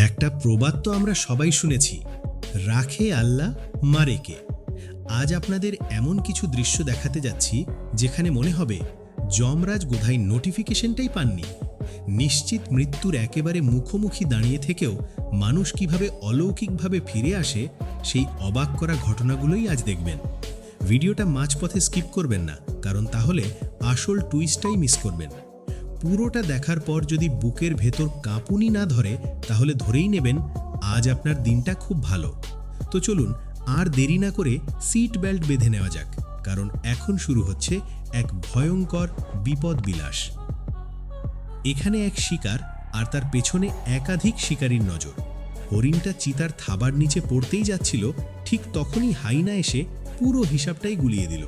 একটা প্রবাদ তো আমরা সবাই শুনেছি, রাখে আল্লাহ মারে কে। আজ আপনাদের এমন কিছু দৃশ্য দেখাতে যাচ্ছি যেখানে মনে হবে যমরাজ বোধহয় নোটিফিকেশনটাই পাননি। নিশ্চিত মৃত্যুর একেবারে মুখোমুখি দাঁড়িয়ে থেকেও মানুষ কিভাবে অলৌকিকভাবে ফিরে আসে, সেই অবাক করা ঘটনাগুলোই আজ দেখবেন। ভিডিওটা মাঝপথে স্কিপ করবেন না, কারণ তাহলে আসল টুইস্টটাই মিস করবেন। পুরোটা দেখার পর যদি বুকের ভেতর কাঁপুনি না ধরে, তাহলে ধরেই নেবেন আজ আপনার দিনটা খুব ভালো। তো চলুন আর দেরি না করে সিট বেল্ট বেঁধে নেওয়া যাক, কারণ এখন শুরু হচ্ছে এক ভয়ঙ্কর বিপদ বিলাস। এখানে এক শিকার আর তার পেছনে একাধিক শিকারীর নজর। হরিণটা চিতার থাবার নিচে পড়তেই যাচ্ছিল, ঠিক তখনই হাইনা এসে পুরো হিসাবটাই গুলিয়ে দিল।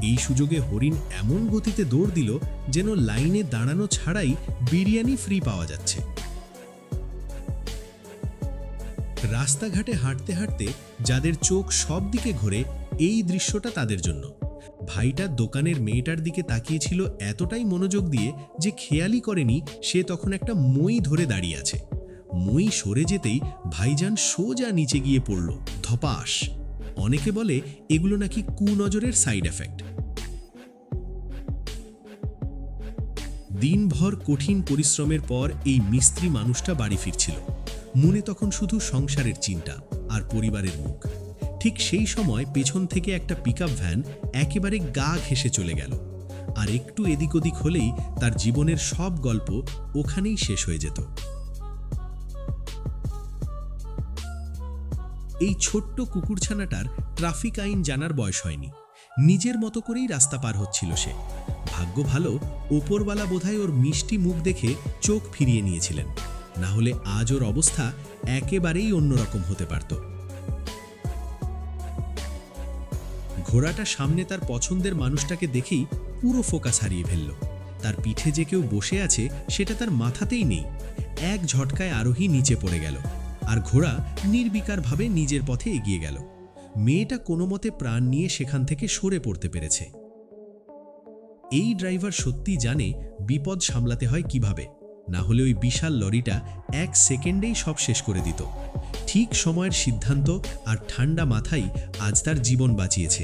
এই সুযোগে হরিণ এমন গতিতে দৌড় দিল যেন লাইনে দাঁড়ানো ছাড়াই বিরিয়ানি ফ্রি পাওয়া যাচ্ছে। রাস্তাঘাটে হাঁটতে হাঁটতে যাদের চোখ সব দিকে ঘোরে, এই দৃশ্যটা তাদের জন্য। ভাইটা দোকানের মেয়েটার দিকে তাকিয়েছিল এতটাই মনোযোগ দিয়ে যে খেয়ালই করেনি সে তখন একটা মই ধরে দাঁড়িয়ে আছে। মই সরে যেতেই ভাইজান সোজা নিচে গিয়ে পড়ল ধপাস। অনেকে বলে এগুলো নাকি কুনজরের সাইড এফেক্ট। দিনভর কঠিন পরিশ্রমের পর এই মিস্ত্রি মানুষটা বাড়ি ফিরছিল। মনে তখন শুধু সংসারের চিন্তা আর পরিবারের মুখ। ঠিক সেই সময় পেছন থেকে একটা পিকআপ ভ্যান একেবারে গা ঘেঁষে চলে গেল। আর একটু এদিক ওদিক হলেই তার জীবনের সব গল্প ওখানেই শেষ হয়ে যেত। এই ছোট্ট কুকুরছানাটার ট্রাফিক আইন জানার বয়স হয়নি। নিজের মতো করেই রাস্তা পার হচ্ছিল সে। ভাগ্য ভালো, ওপরওয়ালা বোধহয় ওর মিষ্টি মুখ দেখে চোখ ফিরিয়ে নিয়েছিলেন, না হলে আজ ওর অবস্থা একেবারেই অন্যরকম হতে পারত। ঘোড়াটা সামনে তার পছন্দের মানুষটাকে দেখেই পুরো ফোকাস হারিয়ে ফেলল। তার পিঠে যে কেউ বসে আছে সেটা তার মাথাতেই নেই। এক ঝটকায় আরোহী নিচে পড়ে গেল, আর ঘোড়া নির্বিকারভাবে নিজের পথে এগিয়ে গেল। মেয়েটা কোনো মতে প্রাণ নিয়ে সেখান থেকে সরে পড়তে পেরেছে। এই ড্রাইভার সত্যিই জানে বিপদ সামলাতে হয় কিভাবে, না হলে ওই বিশাল লরিটা এক সেকেন্ডেই সব শেষ করে দিত। ঠিক সময়ের সিদ্ধান্ত আর ঠান্ডা মাথাই আজ তার জীবন বাঁচিয়েছে।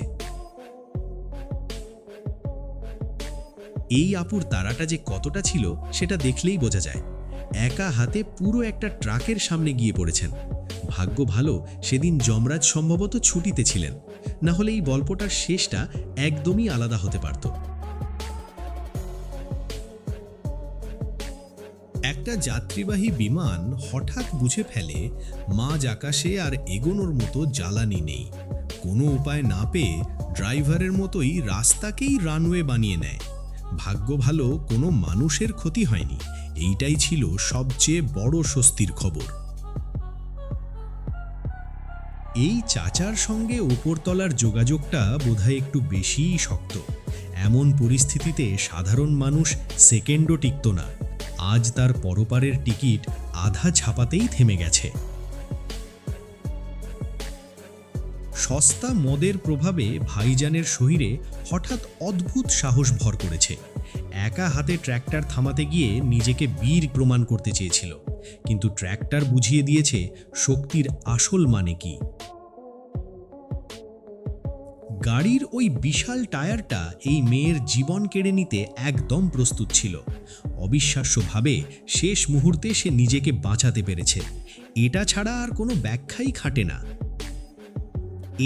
এই আপুর তাড়াটা যে কতটা ছিল সেটা দেখলেই বোঝা যায়। একা হাতে পুরো একটা ট্রাকের সামনে গিয়ে পড়েছেন। ভাগ্য ভালো সেদিন যমরাজ সম্ভবত ছুটিতে ছিলেন, না হলে এই গল্পটার শেষটা একদমই আলাদা হতে পারত। একটা যাত্রীবাহী বিমান হঠাৎ বুঝে ফেলে মাঝ আকাশে আর এগোনোর মতো জ্বালানি নেই। কোনো উপায় না পেয়ে ড্রাইভারের মতোই রাস্তাকেই রানওয়ে বানিয়ে নেয়। ভাগ্য ভালো কোনো মানুষের ক্ষতি হয়নি, এইটাই ছিল সবচেয়ে বড় স্বস্তির খবর। এই চাচার সঙ্গে ওপরতলার যোগাযোগটা বোধহয় একটু বেশিই শক্ত। এমন পরিস্থিতিতে সাধারণ মানুষ সেকেন্ডও টিকত না। আজ তার পরপারের টিকিট আধা ছাপাতেই থেমে গেছে। সস্তা মদের প্রভাবে ভাইজানের শরীরে হঠাৎ অদ্ভুত সাহস ভর করেছে। একা হাতে ট্র্যাক্টর থামাতে গিয়ে নিজেকে বীর প্রমাণ করতে চেয়েছিল, কিন্তু ট্র্যাক্টর বুঝিয়ে দিয়েছে শক্তির আসল মানে কি। গাড়ির ওই বিশাল টায়ারটা এই মেয়ের জীবন কেড়ে নিতে একদম প্রস্তুত ছিল। অবিশ্বাস্যভাবে শেষ মুহূর্তে সে নিজেকে বাঁচাতে পেরেছে। এটা ছাড়া আর কোনো ব্যাখ্যাই খাটে না।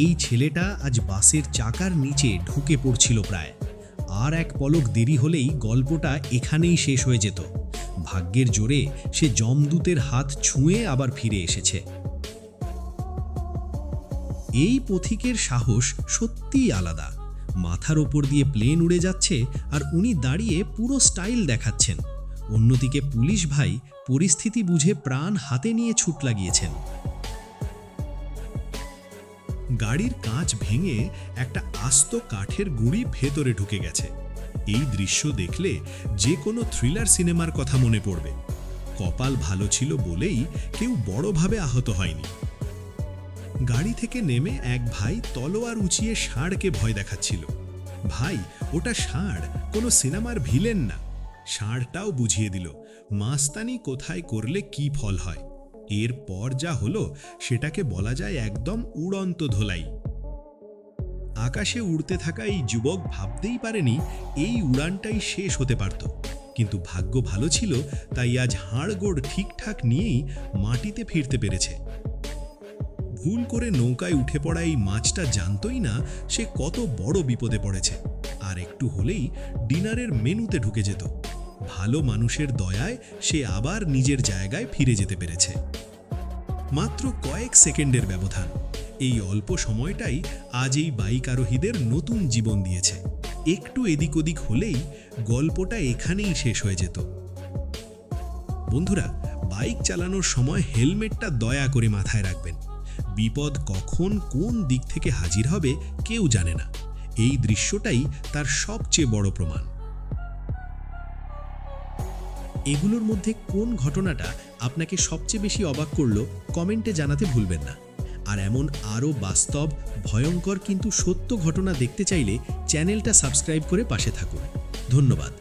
এই ছেলেটা আজ বাসের চাকার নিচে ঢুকে পড়ছিল প্রায়। আর এক পলক দেরি হলেই গল্পটা এখানেই শেষ হয়ে যেত। ভাগ্যের জোরে সে যমদূতের হাত ছুঁয়ে আবার ফিরে এসেছে। এই পথিকের সাহস সত্যিই আলাদা। মাথার ওপর দিয়ে প্লেন উড়ে যাচ্ছে আর উনি দাঁড়িয়ে পুরো স্টাইল দেখাচ্ছেন। অন্যদিকে পুলিশ ভাই পরিস্থিতি বুঝে প্রাণ হাতে নিয়ে ছুট লাগিয়েছেন। গাড়ির কাঁচ ভেঙে একটা আস্ত কাঠের গুঁড়ি ভেতরে ঢুকে গেছে। এই দৃশ্য দেখলে যে কোনো থ্রিলার সিনেমার কথা মনে পড়বে। কপাল ভালো ছিল বলেই কেউ বড়ভাবে আহত হয়নি। গাড়ি থেকে নেমে এক ভাই তলোয়ার উঁচিয়ে ষাঁড়কে ভয় দেখাচ্ছিল। ভাই, ওটা ষাঁড়, কোনো সিনেমার ভিলেন না। ষাঁড়টাও বুঝিয়ে দিল মাস্তানি কোথায় করলে কি ফল হয়, এরপর যা হলো সেটাকে বলা যায় একদম উড়ন্ত ধোলাই। আকাশে উড়তে থাকা এই যুবক ভাবতেই পারেনি এই উড়ানটাই শেষ হতে পারত, কিন্তু ভাগ্য ভালো ছিল তাই আজ হাড়গোড় ঠিকঠাক নিয়েই মাটিতে ফিরতে পেরেছে। ভুল করে নৌকায় উঠে পড়া এই মাছটা জানতই না সে কত বড় বিপদে পড়েছে, আর একটু হলেই ডিনারের মেনুতে ঢুকে যেত। ভালো মানুষের দয়ায় সে আবার নিজের জায়গায় ফিরে যেতে পেরেছে। মাত্র কয়েক সেকেন্ডের ব্যবধান, এই অল্প সময়টাই আজ এই বাইক আরোহীদের নতুন জীবন দিয়েছে। একটু এদিক ওদিক হলেই গল্পটা এখানেই শেষ হয়ে যেত। বন্ধুরা, বাইক চালানোর সময় হেলমেটটা দয়া করে মাথায় রাখবেন। বিপদ কখন কোন দিক থেকে হাজির হবে কেউ জানে না। এই দৃশ্যটাই তার সবচেয়ে বড় প্রমাণ। এগুলোর মধ্যে কোন ঘটনাটা আপনাকে সবচেয়ে বেশি অবাক করলো কমেন্টে জানাতে ভুলবেন না। আর এমন আরও বাস্তব, ভয়ঙ্কর কিন্তু সত্য ঘটনা দেখতে চাইলে চ্যানেলটা সাবস্ক্রাইব করে পাশে থাকুন। ধন্যবাদ।